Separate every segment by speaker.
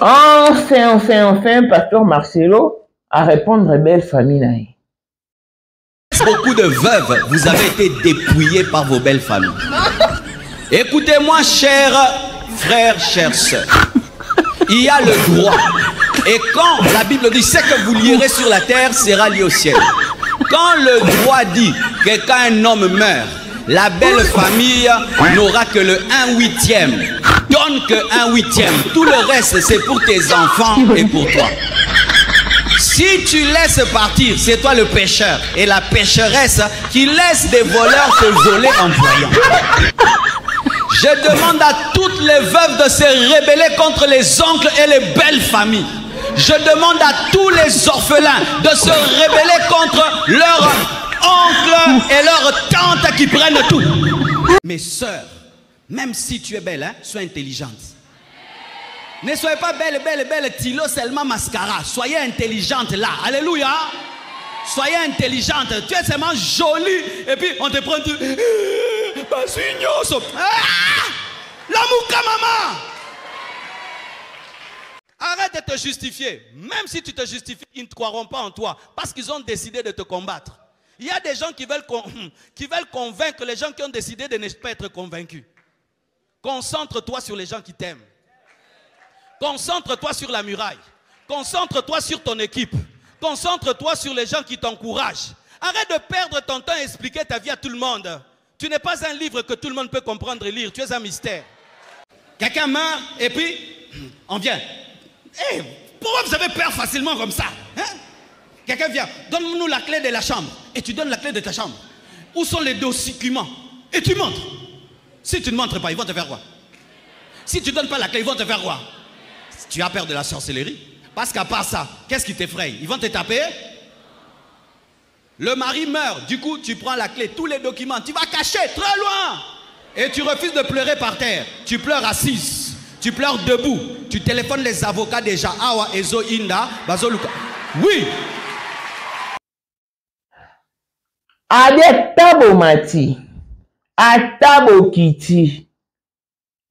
Speaker 1: Enfin, Pasteur Marcelo à répondre belle famille.
Speaker 2: Beaucoup de veuves, vous avez été dépouillées par vos belles familles. Écoutez-moi, chers frères, chères sœurs. Il y a le droit. Et quand la Bible dit ce que vous lierez sur la terre sera lié au ciel. Quand le droit dit que quand un homme meurt, la belle famille n'aura que le 1/8. Donne que 1/8. Tout le reste, c'est pour tes enfants et pour toi. Si tu laisses partir, c'est toi le pécheur et la pécheresse qui laisse des voleurs te voler en voyant. Je demande à toutes les veuves de se rebeller contre les oncles et les belles familles. Je demande à tous les orphelins de se rebeller contre leurs oncles et leurs tantes qui prennent tout. Mes sœurs, même si tu es belle, hein, sois intelligente. Ne soyez pas belle, tilo seulement mascara. Soyez intelligente là. Alléluia. Soyez intelligente. Tu es seulement jolie. Et puis on te prend du... La mouka maman. Arrête de te justifier. Même si tu te justifies, ils ne croiront pas en toi. Parce qu'ils ont décidé de te combattre. Il y a des gens qui veulent convaincre les gens qui ont décidé de ne pas être convaincus. Concentre-toi sur les gens qui t'aiment. Concentre-toi sur la muraille. Concentre-toi sur ton équipe. Concentre-toi sur les gens qui t'encouragent. Arrête de perdre ton temps à expliquer ta vie à tout le monde. Tu n'es pas un livre que tout le monde peut comprendre et lire. Tu es un mystère. Quelqu'un meurt et puis on vient. Hey, pourquoi vous avez peur facilement comme ça, hein? Quelqu'un vient, donne-nous la clé de la chambre. Et tu donnes la clé de ta chambre. Où sont les documents? Et tu montres. Si tu ne montres pas, ils vont te faire quoi? Si tu ne donnes pas la clé, ils vont te faire quoi? Tu as peur de la sorcellerie? Parce qu'à part ça, qu'est-ce qui t'effraie? Ils vont te taper? Le mari meurt, du coup tu prends la clé, tous les documents, tu vas cacher très loin. Et tu refuses de pleurer par terre. Tu pleures assise, tu pleures debout. Tu téléphones les avocats déjà. Awa, Ezo, Inda, Bazoluka. Oui.
Speaker 1: Ade tabo mati, atabo kiti.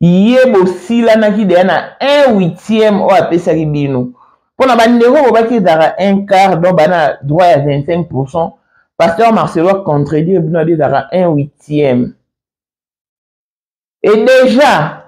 Speaker 1: Yebo sila na kide na 1/8 o apesa kibino. Pona bandeko ko baki dara 1/4 donc bana droit à 25%. Pasteur Marcelo contredire bino di dara 1/8. Et déjà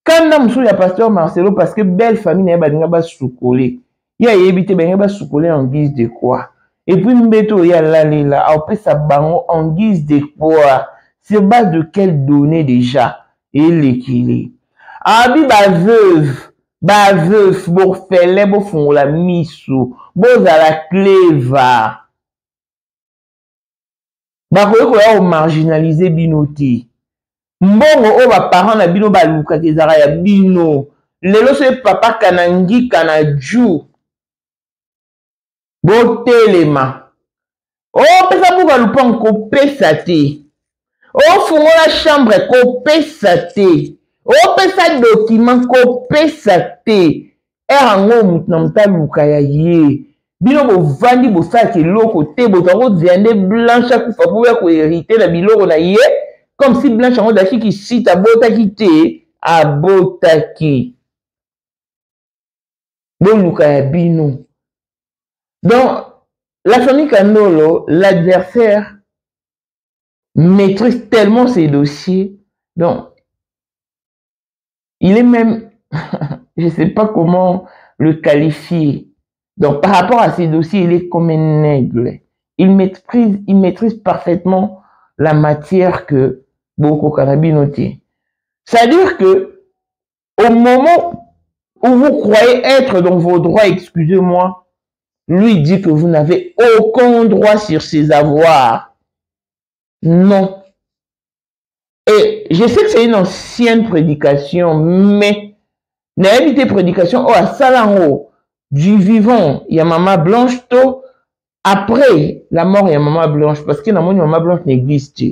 Speaker 1: quand on a le pasteur Marcelo parce que belle famille n'est pas soukolé. Il y a évité pas soukolé en guise de quoi. Et puis mbeto ya la lila après ça bango en guise de quoi. Sur base de quelles données déjà? Et l'équilibre. Abi ba veuve, bo fele, bo font la miso, bo za la cleva. Ba ko ya o marginaliser binoté. Mbongo o ba parents na bino ba luka kezara ya bino. Lelo se papa kanangi kanaju. Bo telema. O pesa buka lupon ko pesa te. O fungo la chambre ko pesa te. O pesa document ko pesa te. Erango mutnamta luka ya ye. Bino bo vandi bo sa ke loko te bo tango ziande blanche kufa pou ya ko hériter na biloko na ye. Comme si blanche ango dashi ki sita bota ki te a bota ki. Bo luka ya bino. Donc la famille Kandolo, l'adversaire maîtrise tellement ses dossiers. Donc, il est même, je ne sais pas comment le qualifier. Donc, par rapport à ses dossiers, il est comme un aigle. Il maîtrise parfaitement la matière que Boko Karabinoté. C'est-à-dire que, au moment où vous croyez être dans vos droits, excusez-moi, lui dit que vous n'avez aucun droit sur ses avoirs. Non. Et je sais que c'est une ancienne prédication, mais n'a évité prédication à Salango du vivant, il y a Maman Blanche tôt, après la mort, il y a Maman Blanche, parce que Maman Blanche n'existe.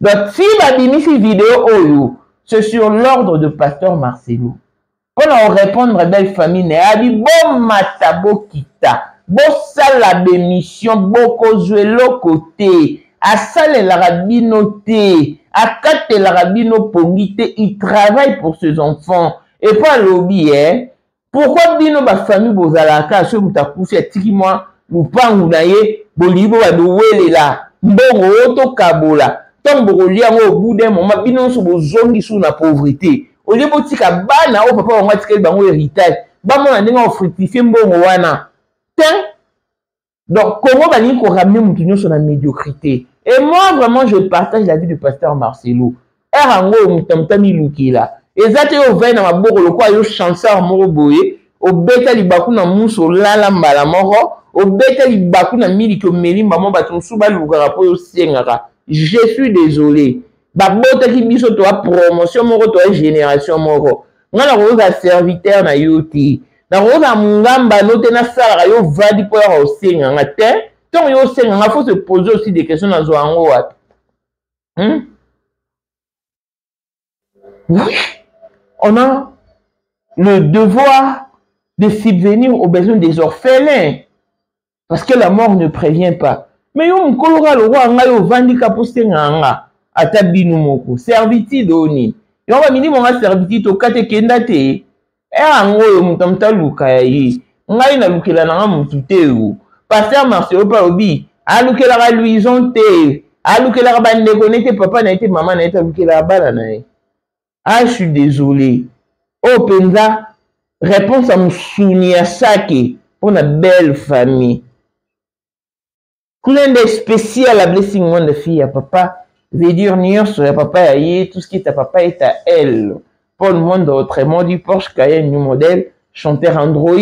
Speaker 1: Donc, si ma cette vidéo, c'est sur l'ordre de Pasteur Marcelo. Pour nous répondre à belle famille, n'a dit bon matabo kita. Bossa la bémission, boko jouer le côté, à sale la rabinoté, à kate la rabino pongité, il travaille pour ses enfants. Et pas lobby, hein, Pourquoi bino ba famille bozalaka so mutakufi atiki moi lupangu na ye bolibo ba dowelela mbongo to kabola tant bokolia ngo au bout d'un moment bino so bozongi sous na pauvreté au lieu botika bana o papa wango tikeli bango héritage ba mona ndenge fructifier mbongo wana tin. Donc comment bani ko ramener mutu nyoso na médiocrité. Et moi vraiment je partage la vie du pasteur Marcelo erango mutamtami lukila ezate yo vena maboko lokwa yo chanteur moko boye obeta libaku na muso lala mbala moko obeta libaku na miliki omelimba mo bato mosusu balukaka po yo sengaka. Je suis désolé babotaki biso toa promotion moko toa génération moko nga na koyoka serviteur na yo te na koyoka mungamba no te nasalaka yo vadi po yaka osenganga te ntongo yo osenganga faut se poser aussi des questions na zo yango wapi. Oui, on a le devoir de subvenir aux besoins des orphelins. Parce que la mort ne prévient pas. Mais yo mkolora le roi nga yo vandi kaposte nganga ata binu moko servitude oni. Yo ba mini monga servitude to kate kenda te. Ango yo mutamta luka yi. Ngai na lukela na mutu te yo. Pasteur Marcelo pa obi, a lukela ga luison te. A lukela ga bande connecté papa na été maman na été lukela bala na yi. Ah, je suis désolé. Oh, Penza, réponse à mon souvenir saké pour une belle famille. Plein de spécial à blessing mon de fille à papa. Veut dire nier sur le papa aïe, tout ce qui est à papa est à elle. Paul Monde autrement du Porsche Cayenne New Model, chanteur Android.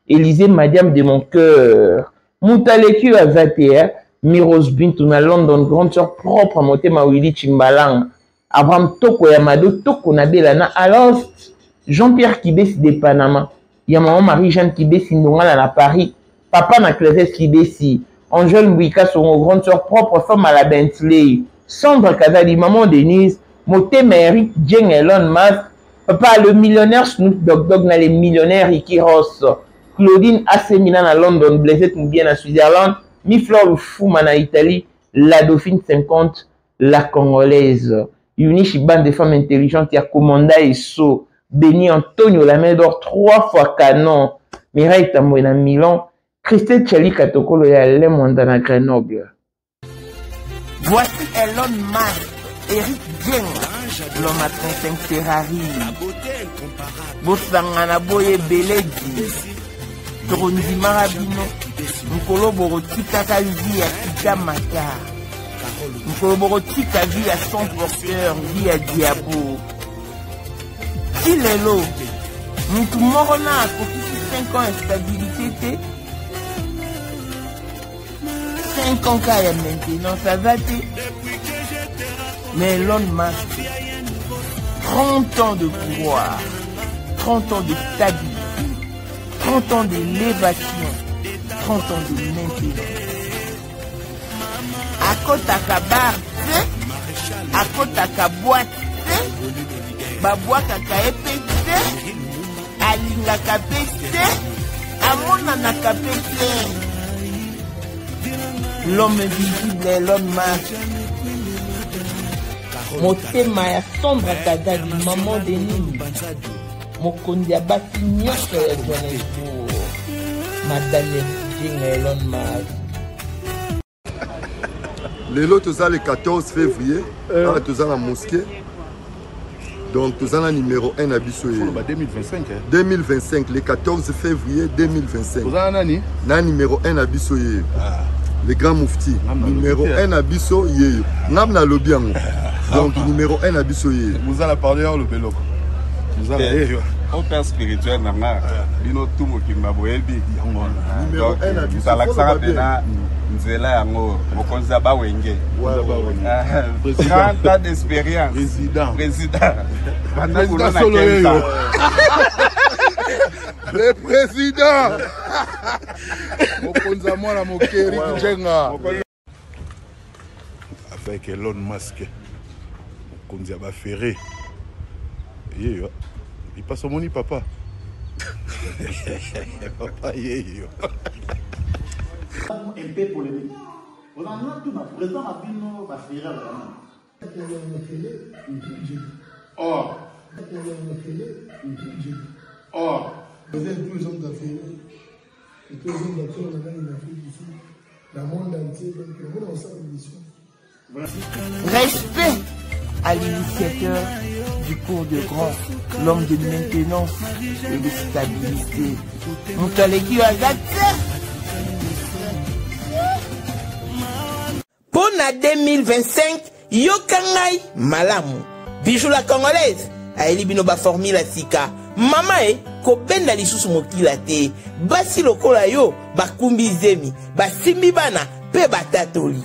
Speaker 1: Élisée Madiam de mon cœur. Moutaleku à 21, Miros Bintou na London, grande sœur propre à monter ma Willy Chimbalang. Abraham Toko Yamado Toko Nabelana Alost Jean-Pierre Kibesi de Panama Yamaman Marie-Jeanne Kibesi Ndongala na Paris Papa na Clésès Kibesi Angèle Mbouika son grande soeur propre femme à la Bentley Sandra Kazali Maman Denise Moté Mary Jeng Elon Musk Papa le millionnaire Snoop Dogg na les millionnaires Ricky Ross Claudine Assemina na London Blaisette Mbien à Switzerland Miflor Fouma na Italie La Dauphine 50 La Congolaise Uniche bande de femmes intelligentes, il y a Commanda et So, Béni Antonio, la main d'or 3 fois canon, Mireille Tamouena Milan, Christelle Tchali Katokolo et Alain Mondana Grenoble.
Speaker 3: Voici Elon Musk, Eric Dieng, l'homme à 35 Ferrari, Bossangana Boye Beledi, Torondi Marabino, Nkolo Borotika Kalvi à Tika Maka. Nkolo tika vie à son porteur, vie à Diabo. Il est là. Nous morona à 5 ans instabilité. 5 ans qu'il y a maintenant, ça va te. Mais Elon Musk, 30 ans de pouvoir, 30 ans de stabilité, 30 ans d'élévation, 30 ans de maintenance. Akotaka bar te, akotaka boîte te, babwakaka epe te, alingaka pe te, amonanaka pe te. L'homme invisible Elon Musk. Motema ya Sandra Kazali, maman Denis, mokondi ya basi nyonso ya Johannesburg, madame Jeng Elon Musk.
Speaker 4: Lelo toza le 14 février, toza la mosquée. Donc toza la numéro 1 à biso.
Speaker 5: 2025.
Speaker 4: 2025, le 14 février 2025.
Speaker 5: Toza nani?
Speaker 4: Na numéro 1 à biso. Le grand moufti. Numéro 1 à biso. Namna lobiango. Donc numéro 1 à biso.
Speaker 5: Vous allez parler le beloko. Vous allez
Speaker 6: au père spirituel nanga bino tumo kimbaboyebi
Speaker 4: numéro 1 à biso.
Speaker 6: Salaxara bena nzela yango mokonza ba wenge 30 ans d'expérience
Speaker 5: président
Speaker 6: pendant solo
Speaker 5: le président mokonza mwana mokeri njenga avec Elon Musk mokonzi ba ferré yeyo il passe au moni papa papa yeyo
Speaker 7: un peu polémique. On a tout ma président a vu nos frères
Speaker 5: or
Speaker 8: Vous êtes tous les hommes d'affaires. Et tous les hommes d'affaires, on a une Afrique ici. Dans le monde entier, donc on a ensemble une mission.
Speaker 3: Respect à l'initiateur du cours de grand, l'homme de maintenance et de stabilité. Moutaleki Agate. Pour la 2025, Yokangai Malamu. Bijou la congolaise. Aeli binoba formule sika. Mama ko benda lisusu mokila te. Basi lokola yo bakumbi zemi. Basimbi bana pe batatoli.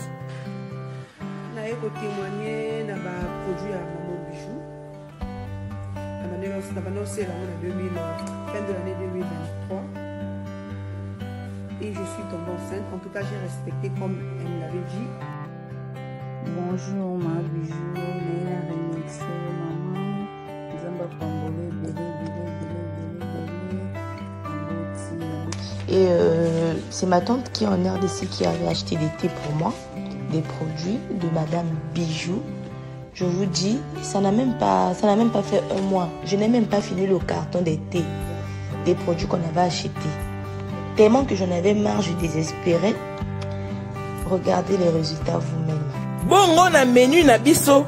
Speaker 9: Pour témoigner dans ma produit à Maman Bijou. On a annoncé fin de l'année 2023. Et je suis tombée enceinte. En tout cas, j'ai respecté comme elle me l'avait dit.
Speaker 10: Bonjour ma Bijou, Léa Remixé, maman. Zamba Congolais, bébé.
Speaker 11: Et c'est ma tante qui est en RDC qui avait acheté des thés pour moi. Des produits de Madame Bijou. Je vous dis, ça n'a même pas fait un mois. Je n'ai même pas fini le carton des thés, des produits qu'on avait achetés. Tellement que j'en avais marre, je désespérais. Regardez les résultats vous-même.
Speaker 3: Bon, on a menu na biso.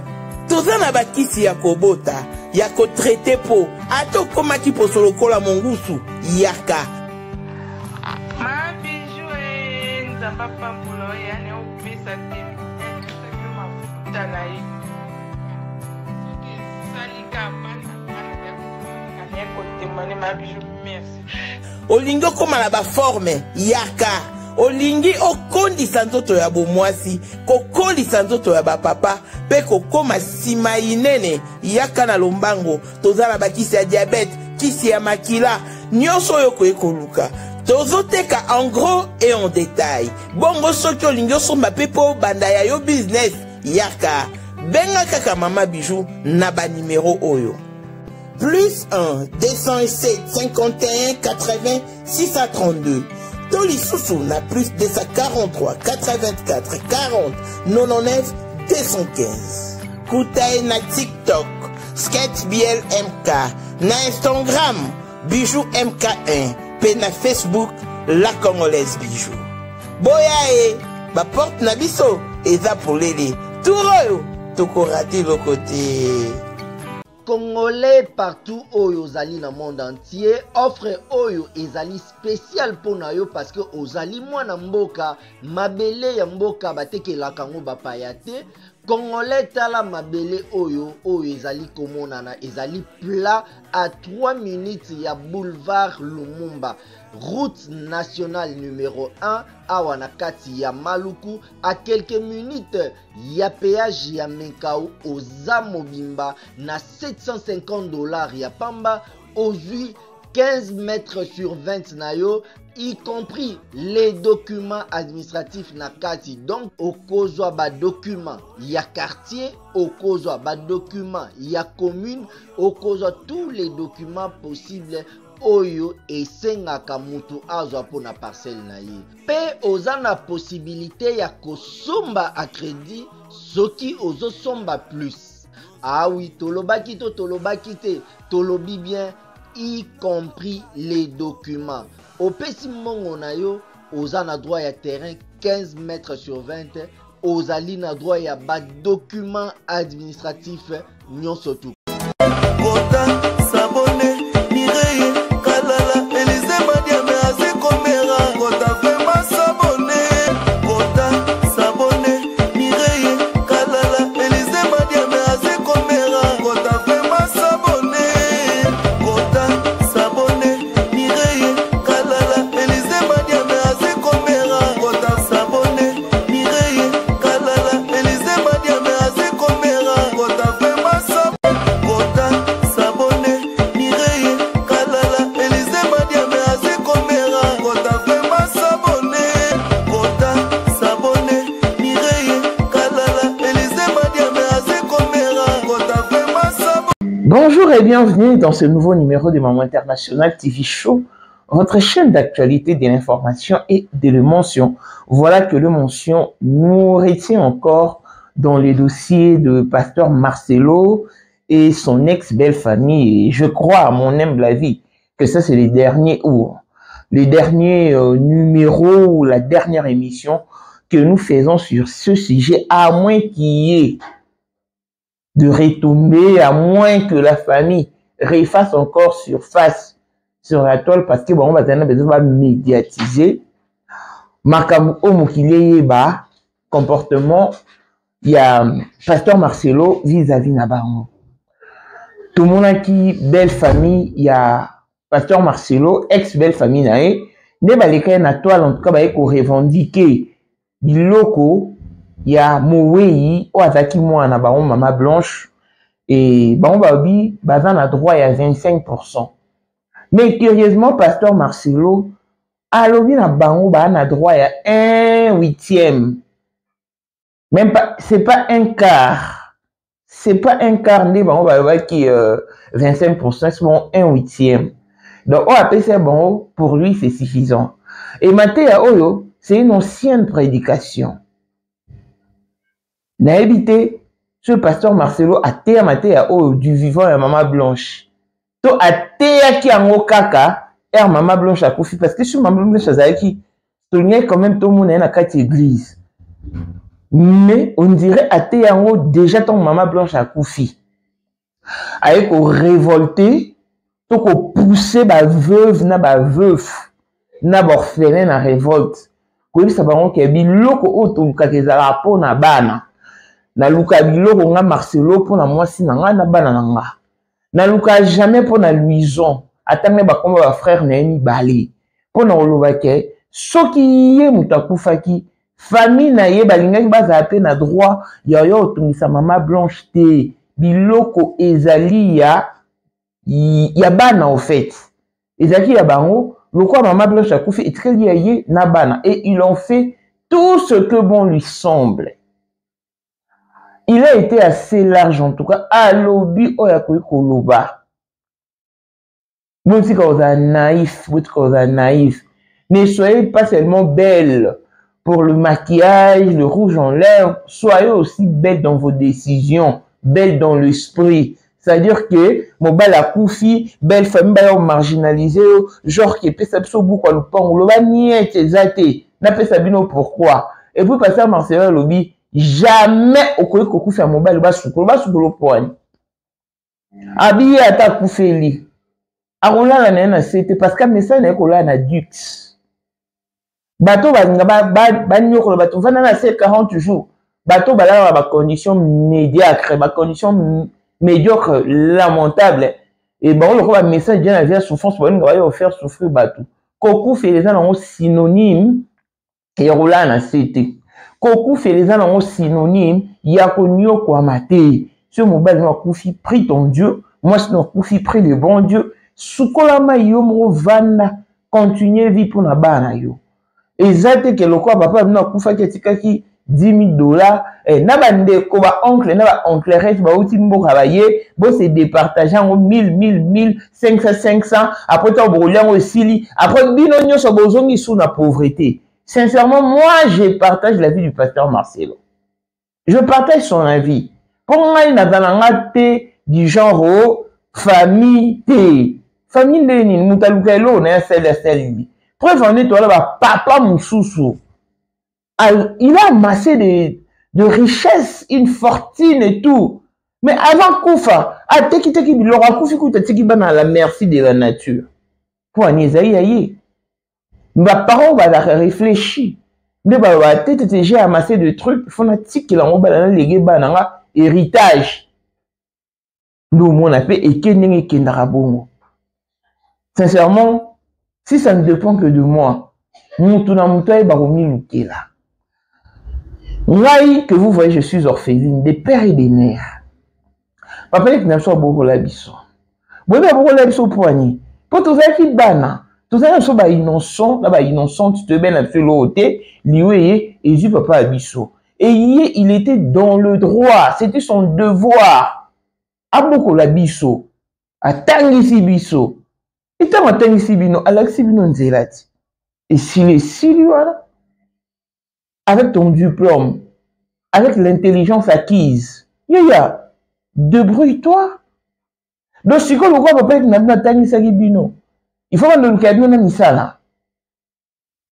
Speaker 3: Toza na bakisi ya kobota, ya ko traité po. Ato koma ki po solokola mongusu, yaka.
Speaker 12: Ma Bijou nzamba pambulo ya ne opesa te. Talai. Salika bana bana ma Bijou, merci.
Speaker 3: Olingo koma na ba forme, yaka. Olingi okondisa nzoto ya bomwasi, kokolisa nzoto ya bapapa, pe kokoma sima inene, yaka na lombango, tozala bakisi ya diabète, kisi ya makila, nyonso yoko ekoluka. Tozoteka en gros et en détail. Bongo soki olingi osomba pe po banda ya yo business, yaka. Benga kaka Mama Bijou na ba numéro oyo. Plus 1 207 51 80 632. Toli Soussou na plus 243 84 40 99 215. Koutaï na TikTok, Sketch BL MK, na Instagram, Bijou MK1, pe na Facebook, La Congolaise Bijou. Boya ba porte na biso, eza pour l'aider. Touro, toko raté le côté.
Speaker 13: Congolais partout oyo ozali na monde entier, offre oyo ezali spécial pour na yo parce que ozali mwana mboka, mabele ya mboka batekelaka ngo bapaya te. Congolais tala mabele oyo ezali komonana, ezali plat à 3 minutes ya boulevard Lumumba, route nationale numéro 1 awa na kati ya Maluku, à quelques minutes ya péage ya Menkau oza mobimba na $750 ya pamba, ozui 15 mètres sur 20 na yo, y compris les documents administratifs na kati. Donc okozwa ba document ya quartier, okozwa ba document ya commune, okozwa tous les documents possibles oyo esengaka mutu azwa pona parcelle na ye. Pe oza na possibilité ya kosomba a crédit soki ozo somba plus. Ah oui, tolobaki to tolobaki te, tolobi bien, y compris les documents. Au pesi mongo na yo, oza na droit ya terrain 15 mètres sur 20, ozali na droit ya ba document administratif nyonso tu.
Speaker 14: Kota, Sabone, Mireye, Kalala, Elize Madiame, Azekomera, Kota, Fema, Sabone, Kota, Sabone, Mireye, Kalala, Elize Madiame, Azekomera, Kota, Fema, Sabone, Kota, Sabone, Mireye, Kalala, Elize Madiame, Azekomera, Kota, Sabone, Mireye, Kalala, Elize Madiame, Azekomera, Kota, Fema, Sabone.
Speaker 1: Bonjour et bienvenue dans ce nouveau numéro de Maman International TV Show, votre chaîne d'actualité, de l'information et de l'émotion. Voilà que l'émotion nous retient encore dans les dossiers de Pasteur Marcelo et son ex-belle-famille. Et je crois, à mon humble avis, que ça c'est les derniers numéros ou la dernière émission que nous faisons sur ce sujet, à moins qu'il y ait de retombées, à moins que la famille refasse encore surface sur la toile, parce que bon, on va besoin de médiatiser. Makamu Omukile ba comportement, il y a Pasteur Marcelo vis-à-vis Nabango. Tout le monde qui belle famille, il y a Pasteur Marcelo, ex-belle famille nae, ne baleka na toile en tout cas ba ko revendiquer biloko ya Mouwei o azaki mwana ba Mama Blanche et ba on babi bazan a droit à 25%. Mais curieusement Pasteur Marcelo alobi na bango ba na droit à 1/8. Même pas, c'est pas un quart. C'est pas un quart de bango ba qui 25%, c'est bon 1/8. Donc on appelle ça bon pour lui c'est suffisant. Et Matéa Oyo, c'est une ancienne prédication. N'a évité ce pasteur Marcelo a té Matéa Oyo du vivant et Maman Blanche. To a té qui en kaka et Maman Blanche a confié parce que sur Maman Blanche a qui tourné quand même tout le monde dans la église. Mais on dirait à té en déjà ton Maman Blanche a confié. Avec au révolté, to ko pousser ba veuve na ba veuf. Na borfelin na révolte ko bisa bango ke biloko oto kakezala po na bana na luka biloko nga Marcelo po na mwasi na nga na bana na nga na luka jamais po na Louison atanga ba komba ba frère na yemi bali po na oloba ke soki ye mutakufaki famille na ye balingaki baza pe na droit ya yo otungisa Mama Blanche te biloko ezali ya bana au fait ezaki ya bango. Le quoi Maman Blanche a couffé est très lié Nabana et ils ont fait tout ce que bon lui semble. Il a été assez large en tout cas à l'obi oyakoi koloba. Vous dites que vous êtes naïf, vous dites que vous êtes naïf. Ne soyez pas seulement belle pour le maquillage, le rouge en lèvres, soyez aussi belle dans vos décisions, belle dans l'esprit. C'est-à-dire que mon bel a koufi, belle famille ba marginalisé, genre qui peut s'abso beaucoup le pont, le ba niet ezate, n'a pas sabino pourquoi. Et puis passer à Marcelo lobby, jamais au koyi ko koufi à mon bel ba soukolo poigne. Habillé à ta koufi li. Arola la nena c'était parce que message na ko la na dux. Bato ba nyoko le bato vana na 40 jours. Bato ba la ba condition médiocre, ba condition médiocre, lamentable. Et bon, le message bien à souffrance pour nous faire souffrir bateau. Koku fait les gens synonyme et roula na cité. Koku fait les gens synonyme, il y a connu quoi maté. Sur mon bel no koufi prie ton Dieu, moi je no koufi prie le bon Dieu. Sukola ma yo mo vanda continuer vie pour na bana yo. Exacte que le quoi papa no koufa ki $10,000 et na bande ko ba oncle na ba oncle reste ba outi mbo travailler bo se départager en 1000 500 après to brolian aussi après bino nyoso bozongi sous la pauvreté. Sincèrement moi je partage la vie du pasteur Marcelo. Je partage son avis. Pour moi il n'a pas du genre famille T. Famille Lénine mutalukailo na celle. Preuve en est toi là papa mususu. Il a amassé de richesses, une fortune et tout. Mais avant Koufa, il aura Koufi à la merci de la nature. Pour Anisaïe, mes parents vont réfléchir. J'ai amassé de trucs, fanatique qui l'ont légué bananga héritage. Nous, mon appel est Kening Kendarabongo. Sincèrement, si ça ne dépend que de moi, Moutouna Moutaï Baromi Lukela. Moi, que vous voyez, je suis orpheline des pères et des mères. Papa, il n'a pas beaucoup la biso. Vous avez beaucoup la biso poignée. Pour tous ceux qui bana, tous ceux qui sont innocents, là-bas, innocents, tu te baies un peu l'autre, lié, et je papa à biso. Et il était dans le droit, c'était son devoir. A beaucoup la biso, à Tangisi biso. Et tant à Tangisi bino, à l'Axibino Nzelati. Et s'il est si lui, avec ton diplôme, avec l'intelligence acquise, débrouille-toi. Donc, si vous voulez, papa, il n'a pas de bino. il faut que le cabinet na misala.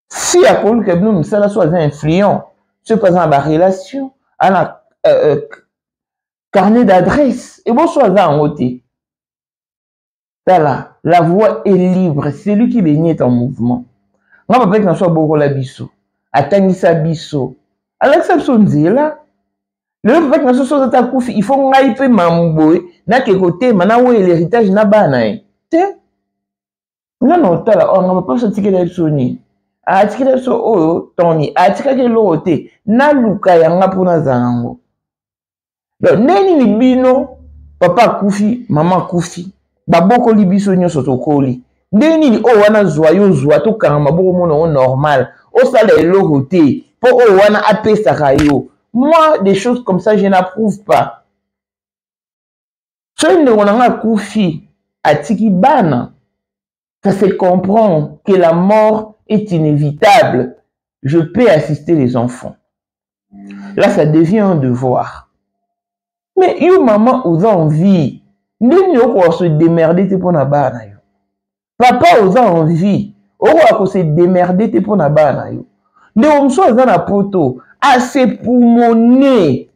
Speaker 1: Si à cause du cabinet misala soit influent, ce pas dans la relation, à la carnet d'adresse, et bon soit en côté. Là, la voix est libre, c'est lui qui baigne en mouvement. On va pas que soit beaucoup la biso, atangisa biso. Alexa Sonzela, le fait que nous sommes à Koufi, il faut que nous mamboy, na ke côté, maintenant l'héritage na bana. Non, on va pas se tirer de soni. A tirer de so Tony, a tirer de l'autre, na luka yanga pour na zango. Donc, neni ni bino, papa Koufi, maman Koufi, baboko libiso nyo sotokoli. Neni ni wana zwa to kanga boko mono normal. O sala l'autre, pour wana apé sakayo. Moi, des choses comme ça, je n'approuve pas. Ce qu'on a Koufi à Tikibana, ça se comprend que la mort est inévitable. Je peux assister les enfants. Là, ça devient un devoir. Mais yo maman aux envie, nous on se démerder pour na bana yo. Papa aux envie, on se démerder pour na bana yo. Nous on soit dans la poto, assez pour mon nez.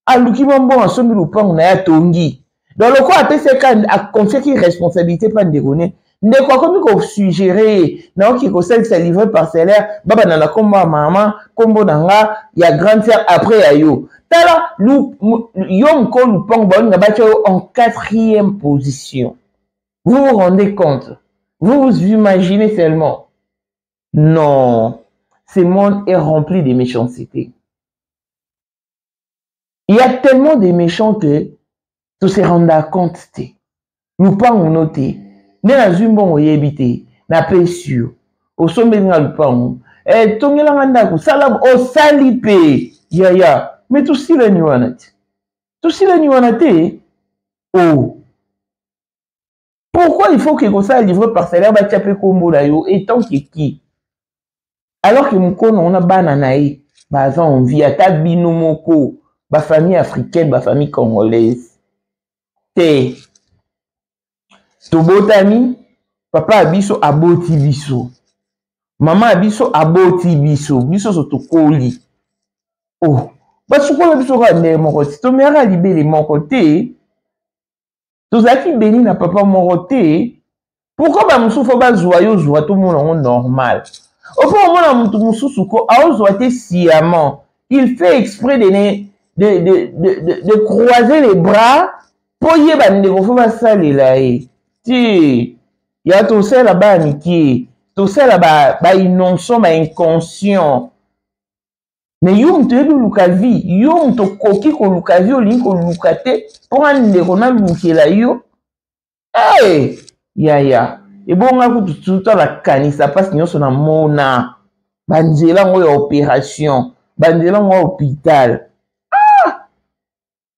Speaker 1: A l'ukimambo en somme lupang na ya tongi. Dans le cas de ces cas, à confier qu'il responsabilité pas de donner. Ne quoi comme qu'on suggérer, non qui conseille sa livre parcellaire, baba nana komba maman, kombo nanga, ya grande sœur après ayo. Tala, yom ko lupang bon na bacho en 4e position. Vous vous rendez compte? Vous vous imaginez seulement? Non. Ce monde est rempli de méchanceté. Il y a tellement de méchants que tu se rends compte. Nous pas on noté. Ne la zumbo on y habité. Na paix sûr. Au sommet de la pan. Eh, tongi la manda ko salam o salipe. Ya. Mais tout si la nuanate. Tout si la nuanate. Oh. Pourquoi il faut que ça livre parcellaire ba tiapé kombo la yo étant qui? Alors que on a bananaï, bah on vit à ta binomoko, ba famille africaine, ba famille congolaise. Te, to botami, papa abiso aboti biso, maman abiso aboti biso, biso soto koli. Oh, ba sukola biso ka ne mon côté, to mera libéré mon côté. To zaki béni na papa mon côté. Pourquoi ba musufa ba joyeux tout le monde normal? Au fond, il fait exprès de croiser les bras pour y aller. Il y a tout ça là-bas, amitié. Tout ça là-bas, innocent, inconscient. Mais yom te lukavi, yom to koki ko lukavi, o link ko lukate, pour un nderona lukela yo. Hey! Ya. Et bon, on a tout la canisse, parce que nous sommes mona. Bandela en opération. Bandela en hôpital. Ah!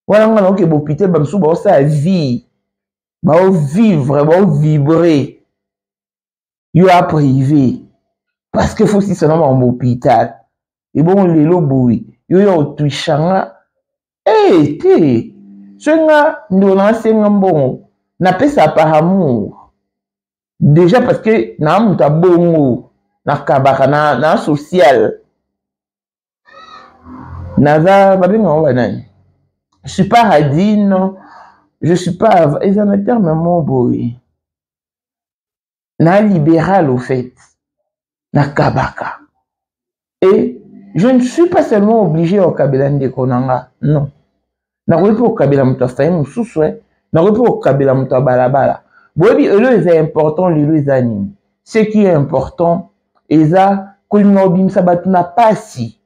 Speaker 1: Voilà, on a un hôpital, on a sa vie. On vivre, on vibrer. You a privé. Parce que faut si seulement en hôpital. Et bon, les lobouis. You a tuishanga. Eh, te. Chenga, nous l'enseignons bon. N'a pas ça par amour. Déjà parce que na muta bongo na kabaka na social naza babinga wanani. Je suis pas radine, je suis pas ils en terme mon boy. Na libéral au fait. Na kabaka. Et je ne suis pas seulement obligé au kabila ndekonanga, non. Na repo au kabila mutafaye mususwe, na repo au kabila mutabalabala. Oui, c'est important, les animes. Ce qui est important, c'est que ça n'a pas si.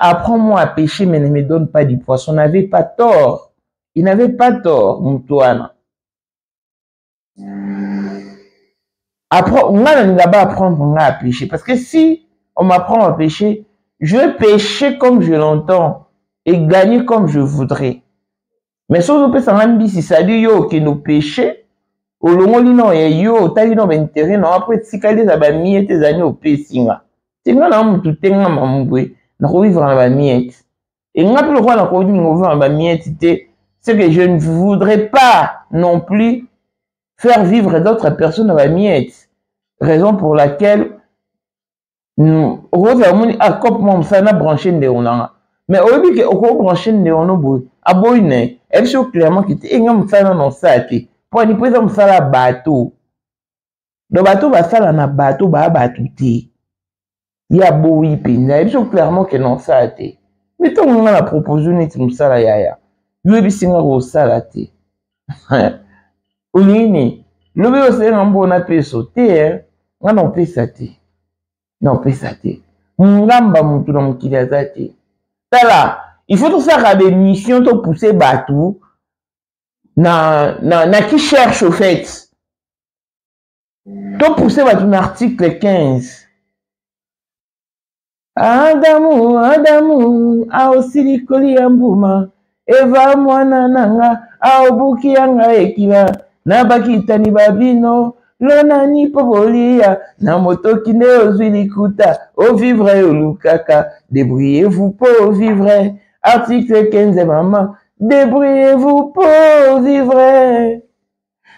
Speaker 1: Apprends-moi à pêcher, mais ne me donne pas du poisson. On n'avait pas tort. Il n'avait pas tort, Moutouana. On va apprendre à pêcher. Parce que si on m'apprend à pêcher, je vais pêcher comme je l'entends et gagner comme je voudrais. Mais si on peut s'en si ça dit yo que nos péchés, au long non et yo tali no intérêt non après si calé ça ba miette tes années au pessinga. Tinga na mutu tenga mamwe na ko vivre na ba miette. Et nga plus quoi na ko vivre na ba miette c'est que je ne voudrais pas non plus faire vivre d'autres personnes à la miette. Raison pour laquelle nous avons branché de mais au lieu que on branché de on aboyne elle show clairement que tu engam msana non sati pour ni pesa msala bateau do bateau va sala na bateau ba bateau te ya boyi penza elle show clairement que non sati mais ton on a proposé une msala yaya yo bisinga ko sala te ulini lobe osenga mbona peso te ngana opesa te na opesa te ngamba mutu na mukili azate tala il faut tout faire des missions pour pousser bateau na qui cherche au fait to pousser bateau na article 15 Adamu aosili koli ya mbuma Eva mwana nanga aobuki yanga ekila nabakitani babino lonani pobolia na motoki nde ozwi likuta ovivre olukaka débrouillez-vous pour vivre article 15 maman débrouillez-vous pour vivre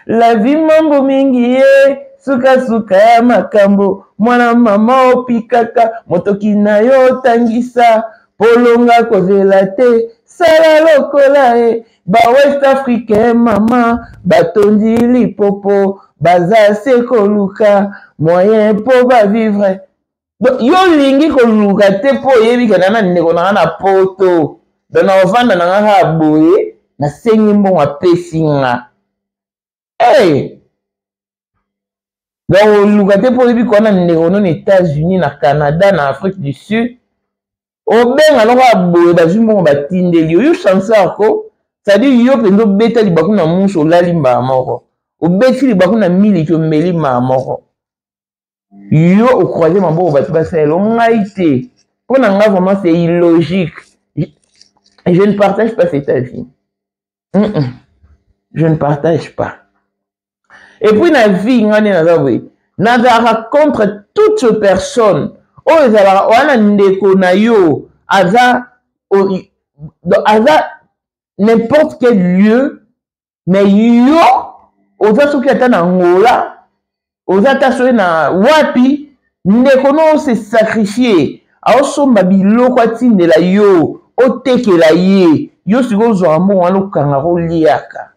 Speaker 1: la vie mambo mingi ye suka suka ya makambo mwana mama opikaka motoki na yo tangisa polonga kozela te sala lokola e ba West Africain mama batondi lipopo baza se koluka moyen po ba vivre yo lingi koluka te po yebi kana ndeko na poto dona ovanda na nga boye na sengi mbongo apesinga donc luka te po yebi kona ndeko na États-Unis na Canada na Afrique du Sud obenga longa boye bazwi mbongo batindeli yo chance ako c'est-à-dire yo pendo beta libaku na muso lalimba moko obeti libaku na mili ki omeli moko yo okroise maboko bato basala ngai te mpona nga vraiment c'est illogique je ne partage pas cet avis je ne partage pas et puis na vie nga nde naza boye nazalaka contre toute personne oyo ezalaka wana ndeko na yo aza n'importe quel lieu mais yo oza soki ata na ngola oza ata soki na wapi ndeko no se sacrifier aosomba biloko atindela yo otekela ye yo sikoyo ozwaka mbongo wana okanga koliaka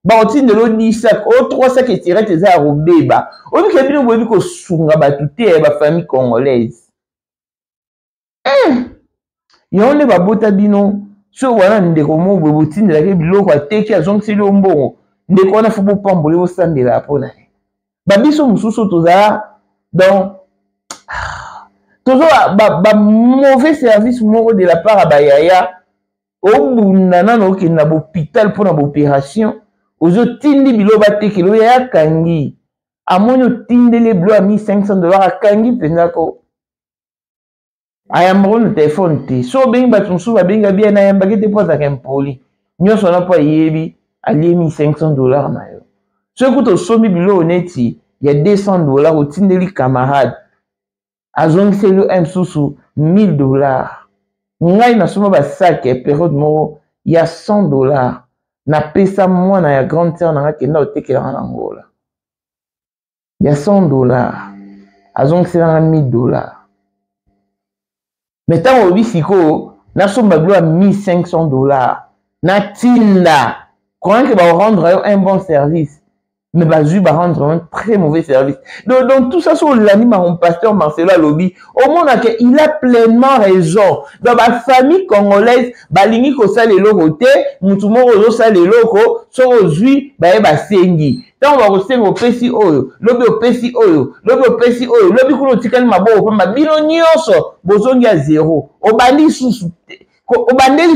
Speaker 1: baotindela odisaka o3 etirete eza ya kobeba obike bino boyebi kosunga bato te bafamille congolaise yango nde babota bino so wana ndeko moko boye botindelaki biloko ateki azongiseli yo mbongo ndeko wana fo bopambole bosambela mpona ye babiso mosusu tozala donc tozoa mauvais service moko de la part ya bayaya obunda nano okende na bohôpital mpona baopération ozotindi bilo batekeli oyo yaya akangi amoni otindeli bilo ya $1500 akangi mpenzako ayambako na telefone te so obengi bato mosusu babenga bien ayambaki te mpo azalaka impoli nyonso wana mpo ayebi alie $1500 na yo soki kuta osombi biloko neti ya $200 otindeli camarade azongiseli yo mosusu $1000 ngai nasomba basaki ya periode moko ya $100 napesa mwana ya grande sœur nanga kenda otekelanga na ngola ya $100 azongiselanga $1000 mais ntango obi sikoyo nasomba bilo ya $1500 natinda croyant que barendre yo un bon service mais bazwi barendre un très mauvais service donc tout ça sur l'anime mon pasteur Marcelo alobi au monde que il a pleinement raison dans la famille congolaise balingi kosala eloko te mutu moko ozosala eloko so ozwi baye basengi ntango bakosenga opesi oyo lobi opesi oyo lobi opesi oyo lobi kuna otikali maboko pamba bino nyonso bozongi ya zero obandeli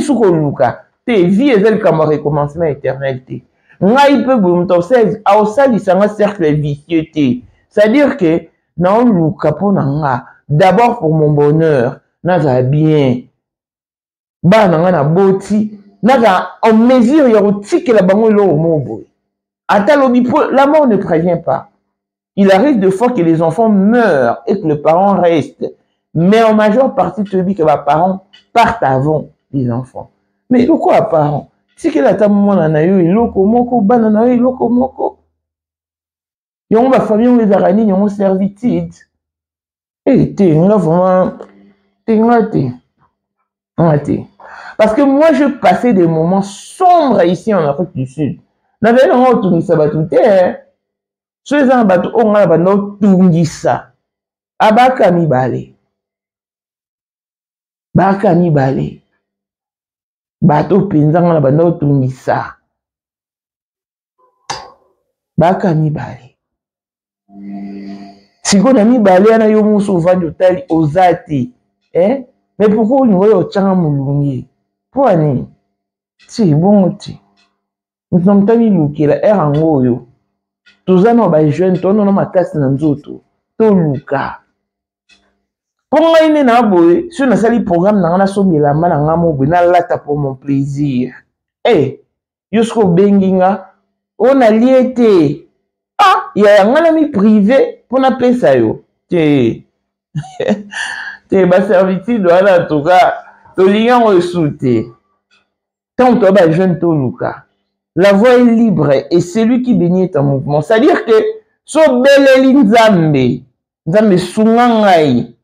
Speaker 1: susu koluka te vie eza likambo ya recommencement éternel te ngai mpe boye moto aosalisanga cercle vicieux te c'est-à-dire que naoluka mpo na nga d'abord pour mon bonheur nazala bien bana nga na boti nazala en mesure ya kotikela bango eloko moko boye ata lobi mpo la mort ne prévient pas il arrive de fois que les enfants meurent et que le parent reste mais en majeure partie tu dis que les parents partent avant les enfants mais pourquoi parents tikela ata mwana na yo eloko moko bana na yo eloko moko Yon ba famille on les arani yon servitude. Eh t'es là vraiment t'es raté. Parce que moi je passais des moments sombres ici en Afrique du Sud. N'avait pas autour ça batouté. Ceux en bateau on a bando tungisa. Abaka mi balé. Baka mi balé. Bateau penza on a bando tungisa. Baka mi balé. Si on a mis balé na yo muso vandi otali ozati. Mais pourquoi on voit au tchanga moulungi? Pourquoi ni? Si bon ti. Nous sommes tani luki la air en goyo. Tous nos ba jeunes, tous nos makasi na nzoto. To luka. Pour moi ine na boye, si on a sali programme na ngana so milamba na ngamo bo na lata pour mon plaisir. Yusko benginga, on a lié. Ah, il y a un ami privé pour na pesa yo. T'es ma servitude en tout cas. To liant resouté. Tant que ba jeune to luka. La voie est libre et c'est lui qui bénit en mouvement. C'est-à-dire que so beleli nzambe, nzambe sungangai.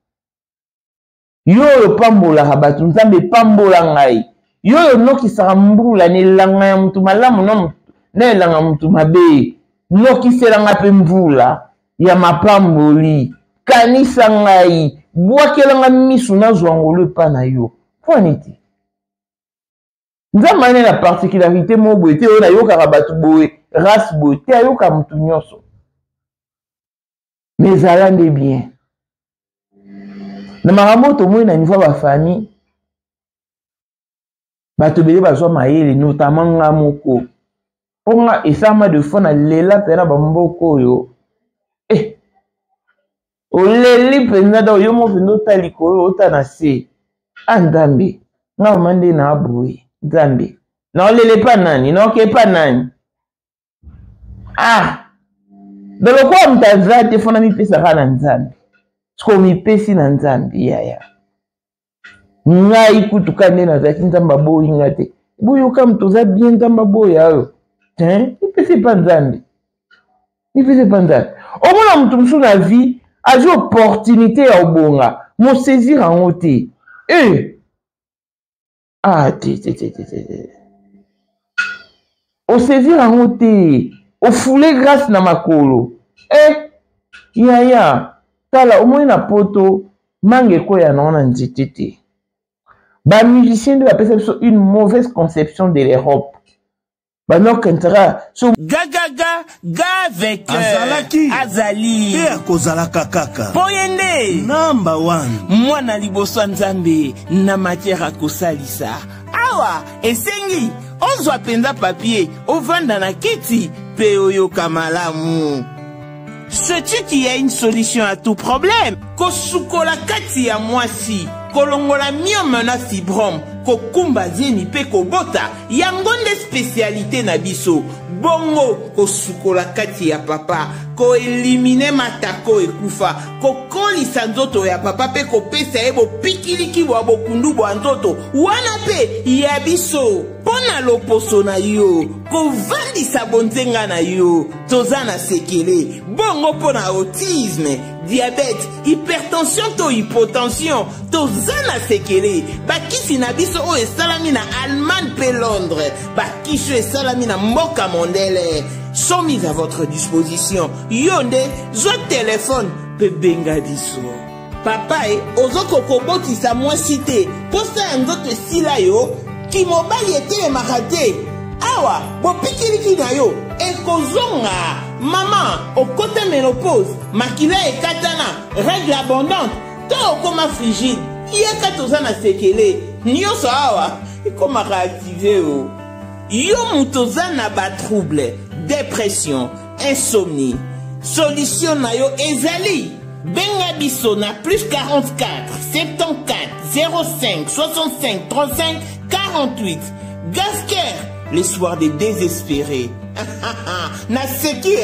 Speaker 1: Yo pambola habatu nzambe pambola ngai. Yo no ki sarambula ni langa ya mtu malamu no ne langa mtu mabe. No ki selanga pe mvula ya mapamboli. Kanisa ngai, bwakelanga misu na zwangolo pa na yo. Point. Nzambe ane la particularité mo boye te o na yoka batu boye race boye te ayoka mutu nyonso. Mais alande bien. Na makambo to mo na niveau ba famille bato bele bazwa mayele notamment nga moko. Ponga esama de fona lela pena ba mboko yo. O leli pena do yo mo vindo taliko ota na se. Andambe nga mande na boye. Nzambe. Non, lele pas nani, non, ke pas nani. Ah! Dans le quoi m'tazza te fona mi pesa kana nzambe. Sko mi pesi na nzambe yaya. Nga ikutu kande na zaki nzamba bo ingate. Boyo kam toza bien nzamba bo yayo. Mi pesi pas nzambe. Mi pesi pas nzambe. Au moins mtu msu na vie, a j'ai opportunité ya obonga. Mo saisir en ote. Ah, au saisir en ôté, au foulé grâce na makolo. Tala, au moins na poto, mange ko ya non nzitete. Ba musicien de la perception une mauvaise conception de l'Europe. Ba no kentara, so
Speaker 3: gaga avec
Speaker 14: Azali. Et kozalaka kaka.
Speaker 3: Poyende.
Speaker 14: Number 1.
Speaker 3: Mwana liboso nzambe na matière akosalisa. Awa, esengi, ozwa penza papier, ovanda na kiti, pe oyoka malamu. Sais-tu qu'il y a une solution à tout problème? Kosukola kati ya mwasi, kolongola myome na fibrome, kokumba zeni pe kobota, yangonde spécialité na biso. Bongo kosukola kati ya papa, ko elimine matako ekufa, ko kolisa nzoto ya papa pe kopesa ebo pikiliki wa bokundu bwa nzoto, wana pe ya biso. Pona loposo na yo, ko vandisa bonzenga na yo, tozana sekele, bongo pona autisme, diabète, hypertension to hypotension, tozana sekele, bakisi na biso o esalami na Allemagne pe Londres, bakisho esalami na mboka mondele, sont mis à votre disposition. Yonde, zo téléphone, pe benga biso. Papa ozoko koboti sa moi cité, posa nzoto sila yo, ki mobali ete makate. Awa, bo pikiliki na yo, ekozonga. Maman, au côté ménopause, makila ekatana, règle abondante, to okoma frigide, yeka tozana sekele, nyonso awa, ekoma réactiver o. Yo mutozana ba trouble, dépression, insomnie. Solution na yo ezali. Benga biso na plus 44 74 05 65 35 48. Gasker, les soirs des désespérés. Na seki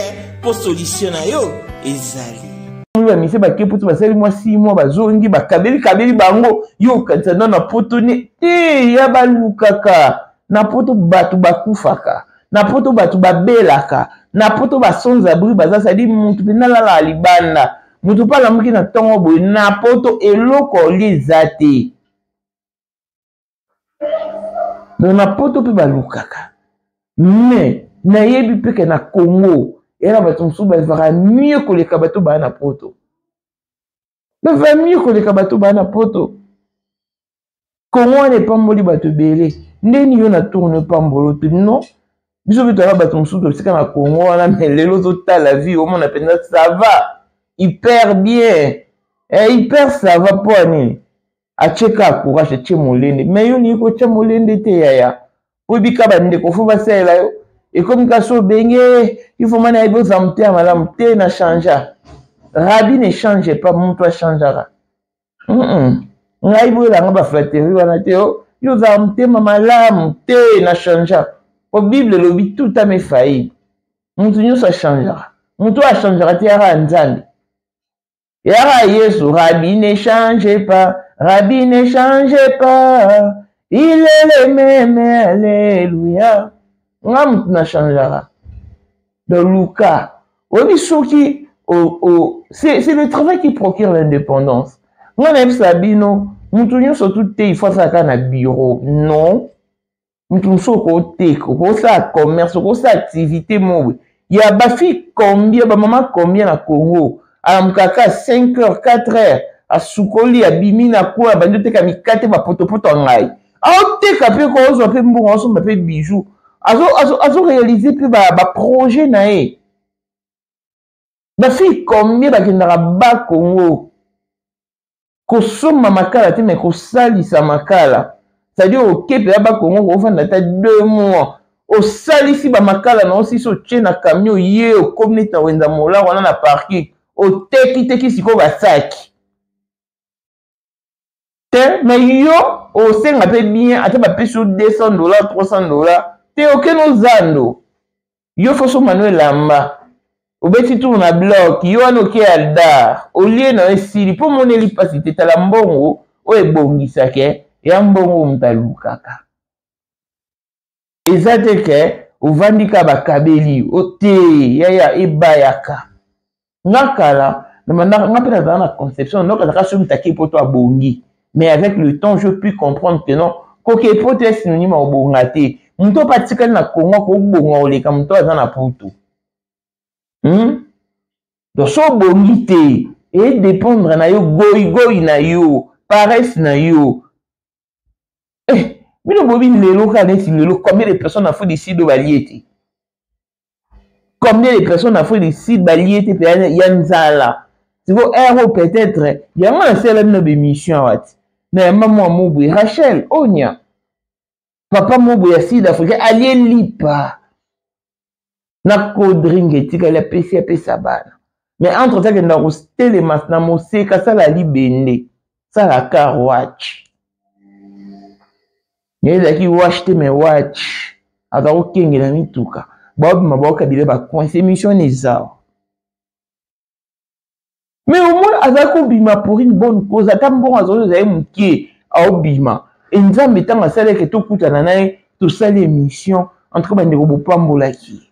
Speaker 3: pour solution na yo ezali.
Speaker 1: Ba mise ba keputu ba seli moi 6 mois ba zongi ba kabeli bango yo katana na poto ne ya balukaka na poto batu bakufaka na poto bato babelaka na poto basons abri baza sadi mutu mpe nalala libanda mutu mpe alamuki na ntongo boye na poto eloko olia eza te donc na poto mpe balukaka mais nayebi mpe ke na Congo era bato mosusu bavaka mieux koleka bato baa na poto bava mieux koleka bato baa na poto Congo wana epamboli bato ebele ndeni yo na tourne pambolo te non biso mpe toyaka bato mosusu tosika na Congo wana mais lelo ozotala vie omona mpenza ça va hyper bien hyper ça va mpo anini acheka courage atie molende mais yo niki kotia molende te yaya po ebika bandeko fo basalela yo ekomi kasi obenge ifo mana yebi oza motema malamu te na changea rabi ne change pas moto achangeaka ngai boyelanga baflateri wana te yo oza motema malamu te na changea po bible elobi tout ame faillible moto nyonso achangeaka moto achangeaka te yaka ya nzambe yaka yesu rabi ne change pas rabi ne change pas il est le même alléluia nga mutu na changeaka donc Luka oyebi soki c'est le travail qui procure l'indépendance nga nayebisa bino mutu nyonso tu te il faut asalaka na bureau non mutu mosusu okoteka okosala commerce okosala activité mowe ya bafi combien bamama combien na Congo alamukaka 5 heures 4 heures asukoli abimi na po abandi oteka mikate bapotopoto ya ngai aoteka mpe kozwa mpe mbongo azosomba mpe bijou azorealize mpe baprojet na ye bafille combien bakendaka ba Congo kosomba makala te me kosalisa makala c'est-à-dire okepe ya ba Congo kofanda ata 2 mois osalisi bamakala na osisi otie na camion ye okomi neti na wenza mola wana na parking oteki sikoyo basaki te mais yo osenga mpe bien ata bapesi yo $200 $300 te okende ozando yo fo somba no elamba obeti tour na bloc yo wana oke aldar olie na yo esili mpo moneli mpasi te tala mbongo oyo ebongisaka ya mbongo moto alukaka eza te ke ovandika bakabeli ote yaya ebayaka nga kala nga mpe nazala na conception donc azalaka soki moto ake poto abongi mais avec le temps je puis comprendre que non koke poto ya synonyme ya obonga te moto oyo patikali na Congo akobonga oleka moto aza na poto donc so obongi te edépendre na yo goyigoyi na yo paresse na yo bino bobi lelo kaka neti lelo combien de personnes afo décide oyo balie te combien de personnes afo décide balie te mpe ya nzala siko ero peut-être yango nasalami na bémission awa ti na yamba mwa moboye Rachel onya papa moboye ya sud africain alie lipa na kodringa etikali apesa bana mais entre temps akenda kotelema na moseka asala libende sala car watch ezalaki watch te mais watch aza kokengela mituka baobima baokabila bacoince émission eza mais au moins aza kobima pour une bonne cause ata mbongo azali ezali mokie aobima enzambe ntango asalaki tokutana naye tosali émission entre bandeko bopambolaki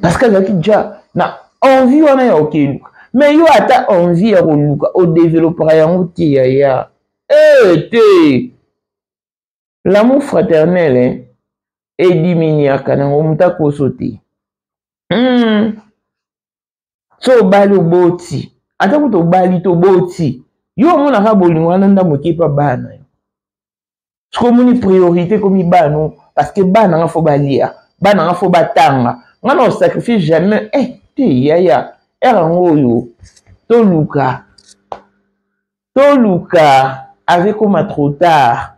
Speaker 1: parce que azalaki déjà na envie wana ya okeluka mais yo ata envie ya koluka odevelopaka yango te yaya te l'amour fraternel ediminiaka nango moto akoso te so obali oboti ata kuta obali to oboti yo omonaka bolingo wana ndambo ekepa bana yo soki omoni priorité komi bano parce que bana nga fo balia bana nga fo batanga nga na osacrifie jamais te yaya erango oyo toluka avec koma trop tard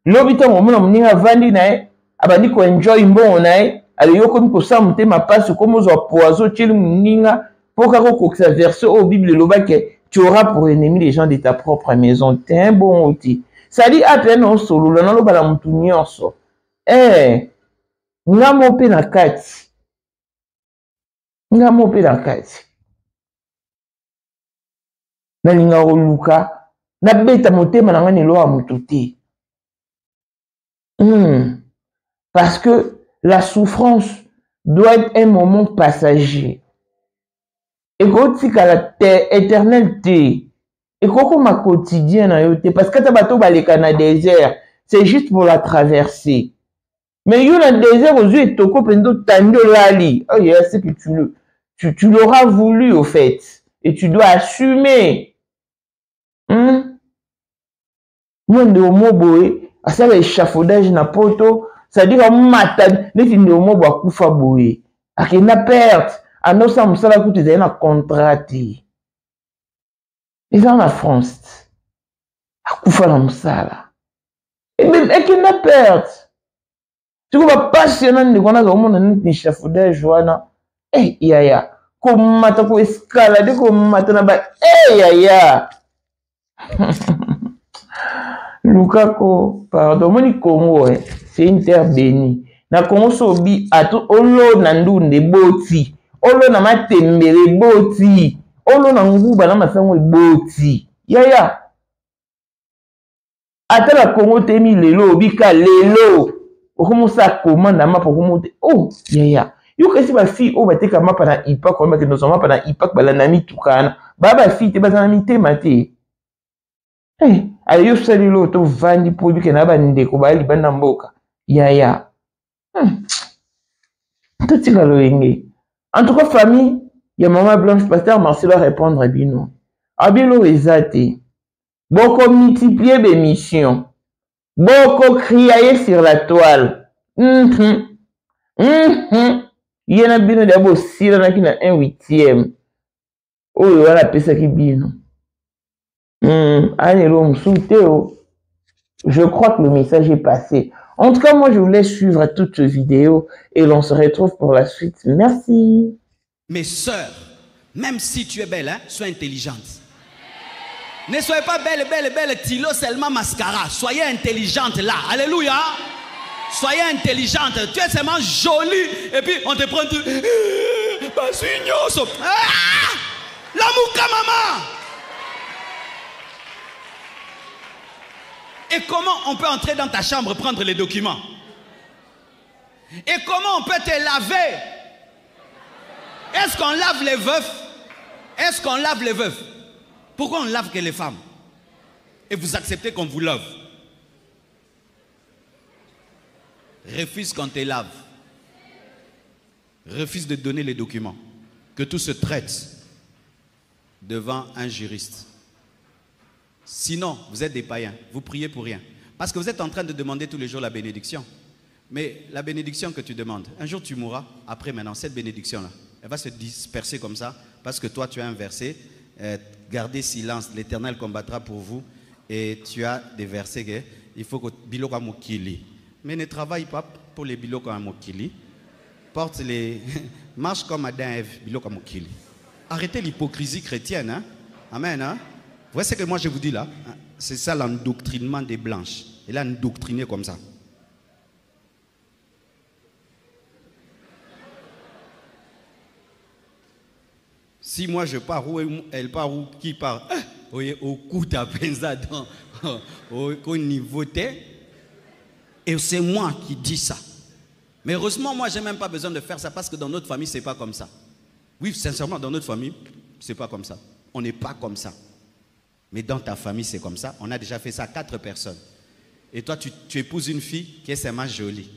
Speaker 1: lobi ntango omona moninga avandi na ye abandi koenjoy mbongo na ye ale yo komi kosala motema mpasi okomi ozwa poison otieli moninga mpo kaka okokisa verset oyo bible elobaki tu auras pour ennemi les gens de ta propre maison te un bon oti sadi ape na osolola naloba na motu nyonso nga mo mpe na kati nalinga koluka nabeta motema na nga nelo ya motu te parce que la souffrance doit être un moment passager. Et quand tu as la éternalité, et quand ma quotidien, parce que tu as un désert, c'est juste pour la traverser. Mais il y a un désert aux yeux et tu as c'est que tu l'auras voulu au fait. Et tu dois assumer. Moi, de moboé, à ça l'échafaudage na poto, ça dit comme matin, les filles de mobo à koufa boé. À qui na perte, à nos ça moussala coûte des na contraté. Et ça en France, à koufa na moussala. Et même, et qui na perte. Tu vois, passionnant de qu'on a au monde un échafaudage, joana. Eh, yaya. Comme matin pour escalader, comme matin na ba. Eh, yaya. Lukako, pardon, moni Congo, c'est une terre bénie. Na Congo sobi ato olo na ndunde boti, olo na matembele boti, olo na nguba na masango boti. Yaya. Ata la Congo temi lelo bika lelo. Okomusa komanda mapa okomote. Oh, yaya. Yo kasi ba fi o bateka mapa na ipak ko maka no mapa na ipak bala na mitukana. Baba fi te bazana mitema te. Eh, allez, yo sali lo to vandi po bike na ba ndeko ba li bana mboka. Yaya. Tout tika lo enge. En tout cas, famille, il y a maman Blanche Pasteur Marcel va répondre à bino. Abilo ezate. Boko multiplier des missions. Boko crier sur la toile. Il y en a bino d'abo sila na kina 1/8. Oh, il y a la pesa qui bino. Je crois que le message est passé. En tout cas, moi, je vous laisse suivre toute vidéo et l'on se retrouve pour la suite. Merci.
Speaker 2: Mes sœurs, même si tu es belle, hein, sois intelligente. Ne soyez pas belle, belle, belle, tilo seulement mascara. Soyez intelligente là. Alléluia. Soyez intelligente. Tu es seulement jolie. Et puis, on te prend tout. La mouka maman. Et comment on peut entrer dans ta chambre, prendre les documents? Et comment on peut te laver? Est-ce qu'on lave les veufs? Est-ce qu'on lave les veufs? Pourquoi on lave que les femmes? Et vous acceptez qu'on vous lave? Refuse qu'on te lave. Refuse de donner les documents. Que tout se traite devant un juriste. Sinon, vous êtes des païens, vous priez pour rien. Parce que vous êtes en train de demander tous les jours la bénédiction. Mais la bénédiction que tu demandes, un jour tu mourras, après maintenant, cette bénédiction-là, elle va se disperser comme ça, parce que toi tu as un verset, gardez silence, l'Éternel combattra pour vous, et tu as des versets que il faut que Biloko Mokili. Mais ne travaille pas pour les Biloko Mokili, porte les... marche comme Adam et Ève, Biloko Mokili. Arrêtez l'hypocrisie chrétienne, hein? Amen, hein? Vous voyez ce que moi je vous dis là? C'est ça l'endoctrinement des blanches. Elle a endoctriné comme ça. Si moi je pars où elle part où qui part? Au coup d'apenza au niveau T. Et c'est moi qui dis ça. Mais heureusement, moi, je n'ai même pas besoin de faire ça parce que dans notre famille, ce n'est pas comme ça. Oui, sincèrement, dans notre famille, ce n'est pas comme ça. On n'est pas comme ça. Mais dans ta famille, c'est comme ça. On a déjà fait ça à 4 personnes. Et toi, tu épouses une fille qui est seulement jolie.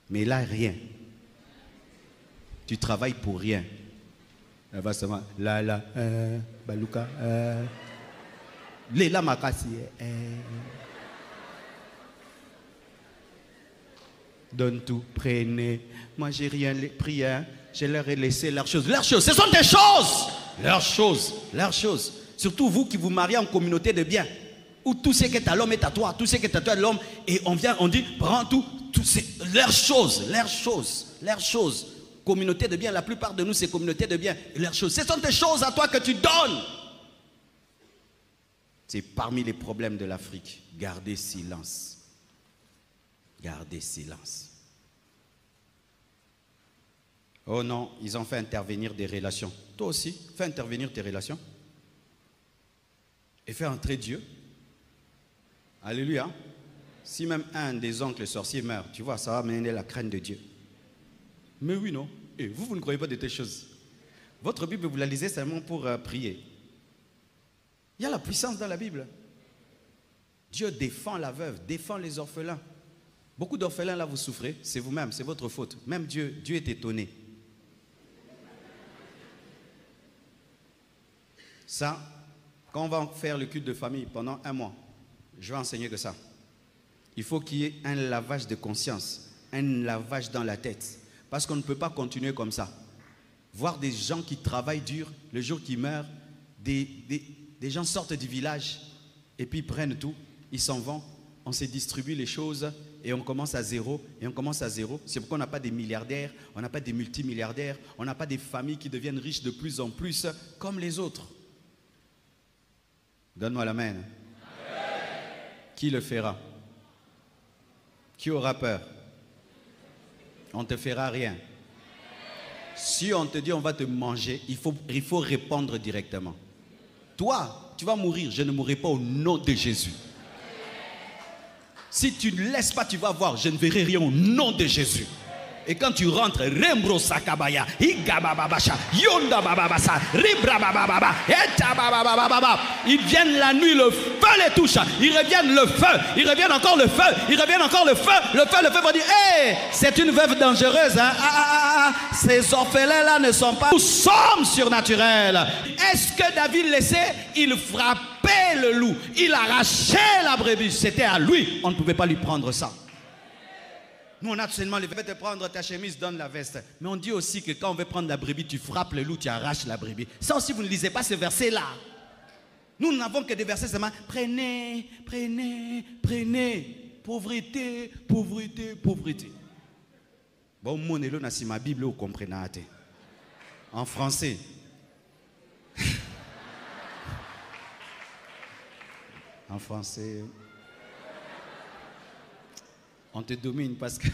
Speaker 2: Mais là, rien. Tu travailles pour rien. Elle va seulement... Baluka... Léla Makasi... Donne tout, prenez. Moi, j'ai rien pris, hein. Je leur ai laissé leurs choses. Leurs choses, ce sont des choses. Leurs choses, leurs choses. Surtout vous qui vous mariez en communauté de biens. Où tout ce qui est à l'homme est à toi. Tout ce qui est à toi est à l'homme. Et on vient, on dit, prends tout. C'est leurs choses, leurs choses, leurs choses. Communauté de biens, la plupart de nous, c'est communauté de biens. Leurs choses. Ce sont des choses à toi que tu donnes. C'est parmi les problèmes de l'Afrique. Gardez silence. Gardez silence. Oh non, ils ont fait intervenir des relations. Toi aussi, fais intervenir tes relations. Et fais entrer Dieu. Alléluia. Si même un des oncles sorciers meurt, tu vois, ça va amener la crainte de Dieu. Mais oui, non. Et vous ne croyez pas de telles choses. Votre Bible, vous la lisez seulement pour prier. Il y a la puissance dans la Bible. Dieu défend la veuve, défend les orphelins. Beaucoup d'orphelins là, vous souffrez, c'est vous-même, c'est votre faute. Même Dieu est étonné. Ça, quand on va faire le culte de famille pendant 1 mois, je vais enseigner que ça. Il faut qu'il y ait un lavage de conscience, un lavage dans la tête. Parce qu'on ne peut pas continuer comme ça. Voir des gens qui travaillent dur, le jour qu'ils meurent, des gens sortent du village et puis ils prennent tout, ils s'en vont, on se distribue les choses et on commence à zéro, et on commence à zéro. C'est pourquoi on n'a pas des milliardaires, on n'a pas des multimilliardaires, on n'a pas des familles qui deviennent riches de plus en plus comme les autres. Donne-moi l'amen. Qui le fera? Qui aura peur? On ne te fera rien. Si on te dit on va te manger, il faut répondre directement. Toi, tu vas mourir, je ne mourrai pas au nom de Jésus. Si tu ne laisses pas, tu vas voir, je ne verrai rien au nom de Jésus. Et quand tu rentres, Rembro Sakabaya, Igabababasha, Yonda Bababasa, Ribra Babababa, Eta Babababa. Ils viennent la nuit, le feu les touche. Ils reviennent le feu, ils reviennent encore le feu, ils reviennent encore le feu. Le feu va dire, hé, c'est une veuve dangereuse. Hein? Ces orphelins-là ne sont pas. Nous sommes surnaturels. Est-ce que David laissait? Il frappait le loup, il arrachait la brebis. C'était à lui, on ne pouvait pas lui prendre ça. Nous, on a tout seulement le fait de prendre ta chemise, donne la veste. Mais on dit aussi que quand on veut prendre la brebis, tu frappes le loup, tu arraches la brebis. Ça aussi, vous ne lisez pas ce verset-là. Nous n'avons que des versets seulement. Prenez, prenez, prenez. Pauvreté, pauvreté, pauvreté. Bon, mon élo n'a si ma Bible, vous comprenez. En français. En français. On te domine parce que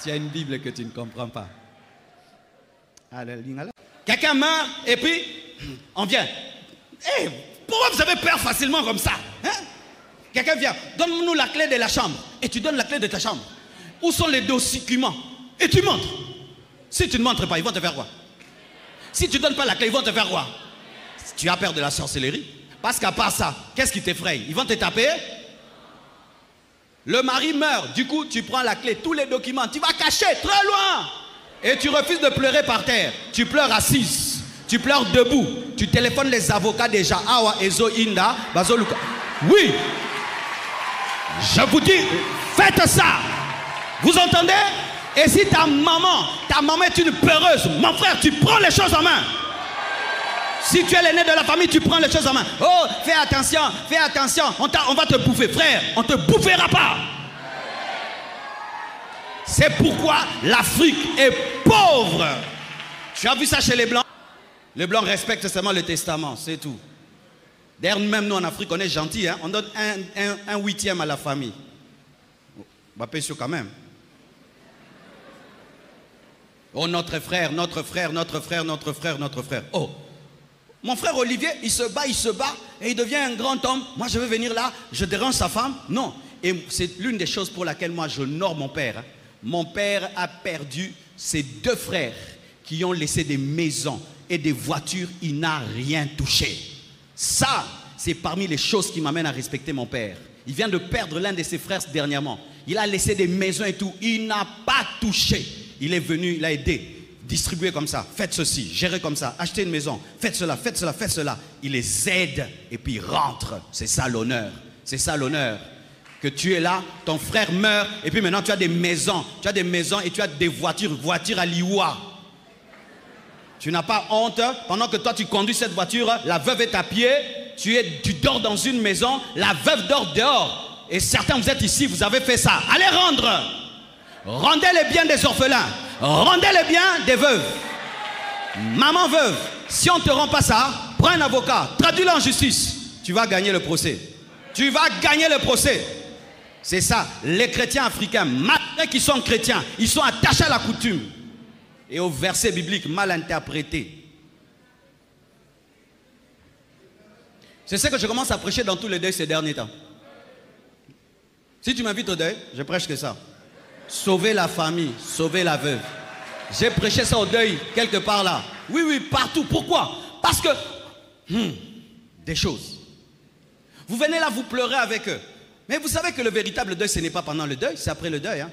Speaker 2: tu as une Bible que tu ne comprends pas. Quelqu'un meurt et puis on vient. Hey, pourquoi vous avez peur facilement comme ça? Hein? Quelqu'un vient, donne-nous la clé de la chambre. Et tu donnes la clé de ta chambre. Où sont les documents? Et tu montres. Si tu ne montres pas, ils vont te faire quoi? Si tu ne donnes pas la clé, ils vont te faire quoi? Tu as peur de la sorcellerie? Parce qu'à part ça, qu'est-ce qui t'effraie? Ils vont te taper? Le mari meurt, du coup tu prends la clé, tous les documents, tu vas cacher très loin. Et tu refuses de pleurer par terre. Tu pleures assise, tu pleures debout. Tu téléphones les avocats déjà. Awa, Ezo, Inda, Bazoluka. Oui. Je vous dis, faites ça. Vous entendez? Et si ta maman est une peureuse, mon frère, tu prends les choses en main. Si tu es l'aîné de la famille, tu prends les choses en main. Oh, fais attention, on va te bouffer. Frère, on ne te bouffera pas. C'est pourquoi l'Afrique est pauvre. Tu as vu ça chez les Blancs? Les Blancs respectent seulement le testament, c'est tout. D'ailleurs, même nous en Afrique, on est gentils. Hein? On donne un huitième à la famille. Bah, pas sûr quand même. Oh, notre frère. Oh. Mon frère Olivier, il se bat et il devient un grand homme. Moi, je veux venir là, je dérange sa femme. Non. Et c'est l'une des choses pour laquelle moi, j'honore mon père. Mon père a perdu ses 2 frères qui ont laissé des maisons et des voitures. Il n'a rien touché. Ça, c'est parmi les choses qui m'amènent à respecter mon père. Il vient de perdre l'un de ses frères dernièrement. Il a laissé des maisons et tout. Il n'a pas touché. Il est venu, il a aidé. Distribuer comme ça, faites ceci, gérez comme ça, achetez une maison, faites cela, faites cela, faites cela. Il les aide et puis il rentre. C'est ça l'honneur. C'est ça l'honneur. Que tu es là, ton frère meurt et puis maintenant tu as des maisons. Tu as des maisons et tu as des voitures à Liwa. Tu n'as pas honte. Pendant que toi tu conduis cette voiture, la veuve est à pied, tu dors dans une maison, la veuve dort dehors. Et certains, vous êtes ici, vous avez fait ça. Allez rendre. Rendez les biens des orphelins. Rendez les biens des veuves. Maman veuve, si on ne te rend pas ça, prends un avocat, traduis-le en justice. Tu vas gagner le procès. Tu vas gagner le procès. C'est ça. Les chrétiens africains, malgré qu'ils sont chrétiens, ils sont attachés à la coutume et au verset biblique mal interprété. C'est ce que je commence à prêcher dans tous les deuils ces derniers temps. Si tu m'invites au deuil, je prêche que ça. Sauver la famille, sauver la veuve. J'ai prêché ça au deuil, quelque part là. Oui, oui, partout. Pourquoi? Parce que... des choses. Vous venez là, vous pleurez avec eux. Mais vous savez que le véritable deuil, ce n'est pas pendant le deuil, c'est après le deuil. Hein.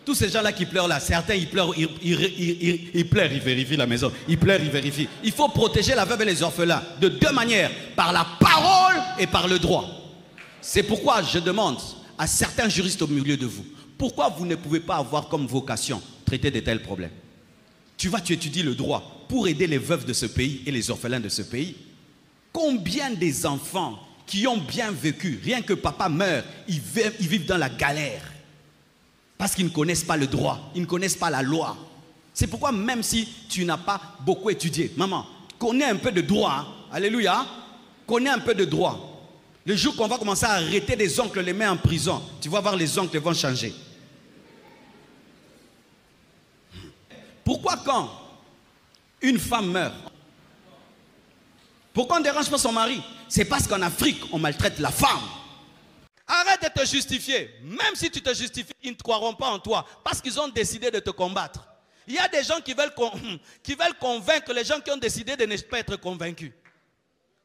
Speaker 2: Tous ces gens-là qui pleurent là, certains, ils pleurent, ils pleurent, ils vérifient la maison. Ils pleurent, ils vérifient. Il faut protéger la veuve et les orphelins de deux manières. Par la parole et par le droit. C'est pourquoi je demande à certains juristes au milieu de vous, pourquoi vous ne pouvez pas avoir comme vocation traiter de tels problèmes? Tu étudies le droit pour aider les veuves de ce pays et les orphelins de ce pays. Combien des enfants qui ont bien vécu, rien que papa meurt, ils vivent dans la galère. Parce qu'ils ne connaissent pas le droit, ils ne connaissent pas la loi. C'est pourquoi même si tu n'as pas beaucoup étudié, maman, connais un peu de droit. Hein? Alléluia. Connais un peu de droit. Le jour qu'on va commencer à arrêter des oncles, les mettre en prison, tu vas voir les oncles vont changer. Pourquoi quand une femme meurt, pourquoi on ne dérange pas son mari? C'est parce qu'en Afrique, on maltraite la femme. Arrête de te justifier. Même si tu te justifies, ils ne croiront pas en toi. Parce qu'ils ont décidé de te combattre. Il y a des gens qui veulent convaincre les gens qui ont décidé de ne pas être convaincus.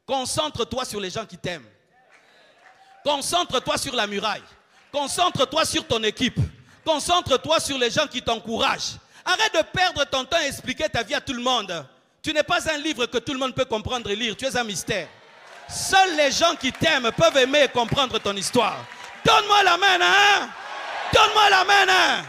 Speaker 2: Concentre-toi sur les gens qui t'aiment. Concentre-toi sur la muraille. Concentre-toi sur ton équipe. Concentre-toi sur les gens qui t'encouragent. Arrête de perdre ton temps à expliquer ta vie à tout le monde. Tu n'es pas un livre que tout le monde peut comprendre et lire. Tu es un mystère. Seuls les gens qui t'aiment peuvent aimer et comprendre ton histoire. Donne-moi la main, hein? Donne-moi la main, hein?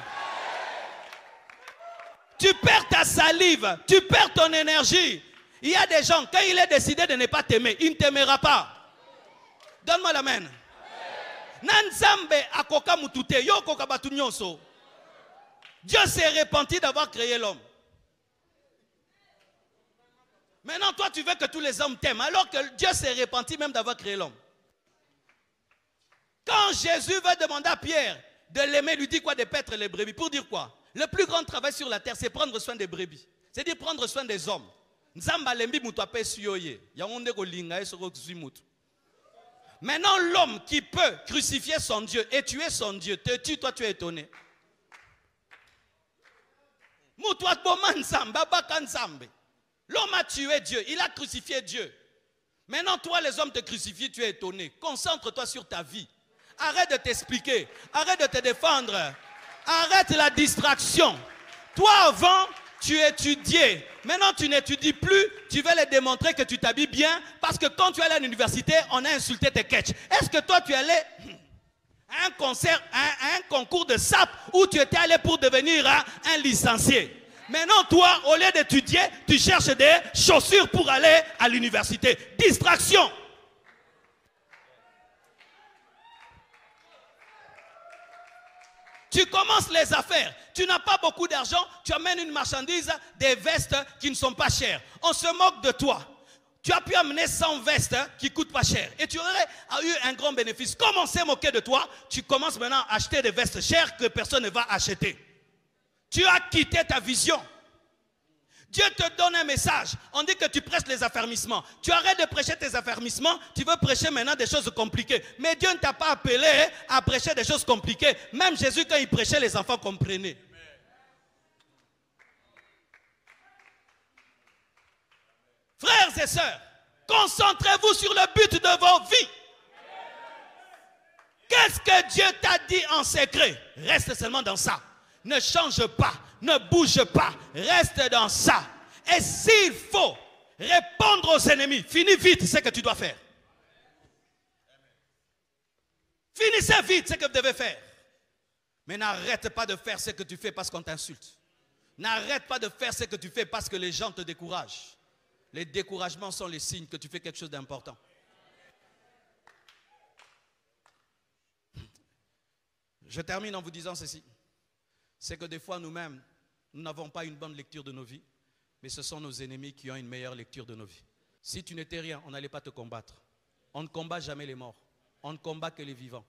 Speaker 2: Tu perds ta salive. Tu perds ton énergie. Il y a des gens, quand il est décidé de ne pas t'aimer, il ne t'aimera pas. Donne-moi la main. Nanzambe akoka mutute, yo koka batu nyonso. Dieu s'est repenti d'avoir créé l'homme. Maintenant, toi, tu veux que tous les hommes t'aiment, alors que Dieu s'est repenti même d'avoir créé l'homme. Quand Jésus va demander à Pierre de l'aimer, lui dit quoi? De paître les brebis. Pour dire quoi? Le plus grand travail sur la terre, c'est prendre soin des brebis. C'est-à-dire prendre soin des hommes. Maintenant, l'homme qui peut crucifier son Dieu et tuer son Dieu, te tue, toi tu es étonné. L'homme a tué Dieu, il a crucifié Dieu. Maintenant, toi, les hommes te crucifient, tu es étonné. Concentre-toi sur ta vie. Arrête de t'expliquer, arrête de te défendre. Arrête la distraction. Toi, avant, tu étudiais. Maintenant, tu n'étudies plus. Tu veux les démontrer que tu t'habilles bien. Parce que quand tu es allé à l'université, on a insulté tes catchs. Est-ce que toi, tu es allé à un concert, à un concours de SAP où tu étais allé pour devenir un licencié? Maintenant, toi, au lieu d'étudier, tu cherches des chaussures pour aller à l'université. Distraction. Tu commences les affaires, tu n'as pas beaucoup d'argent, tu amènes une marchandise, des vestes qui ne sont pas chères. On se moque de toi. Tu as pu amener 100 vestes qui ne coûtent pas cher. Et tu aurais eu un grand bénéfice. Comme on s'est moqué de toi, tu commences maintenant à acheter des vestes chères que personne ne va acheter. Tu as quitté ta vision. Dieu te donne un message. On dit que tu prêches les affermissements. Tu arrêtes de prêcher tes affermissements. Tu veux prêcher maintenant des choses compliquées. Mais Dieu ne t'a pas appelé à prêcher des choses compliquées. Même Jésus, quand il prêchait, les enfants comprenaient. Frères et sœurs, concentrez-vous sur le but de vos vies. Qu'est-ce que Dieu t'a dit en secret? Reste seulement dans ça. Ne change pas, ne bouge pas, reste dans ça. Et s'il faut répondre aux ennemis, finis vite ce que tu dois faire. Finissez vite ce que vous devez faire. Mais n'arrête pas de faire ce que tu fais parce qu'on t'insulte. N'arrête pas de faire ce que tu fais parce que les gens te découragent. Les découragements sont les signes que tu fais quelque chose d'important. Je termine en vous disant ceci. C'est que des fois nous-mêmes, nous n'avons pas une bonne lecture de nos vies, mais ce sont nos ennemis qui ont une meilleure lecture de nos vies. Si tu n'étais rien, on n'allait pas te combattre. On ne combat jamais les morts. On ne combat que les vivants.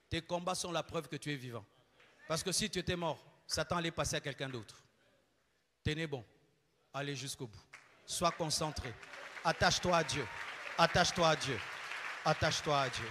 Speaker 2: Tes combats sont la preuve que tu es vivant. Parce que si tu étais mort, Satan allait passer à quelqu'un d'autre. Tenez bon. Allez jusqu'au bout. Sois concentré. Attache-toi à Dieu. Attache-toi à Dieu. Attache-toi à Dieu.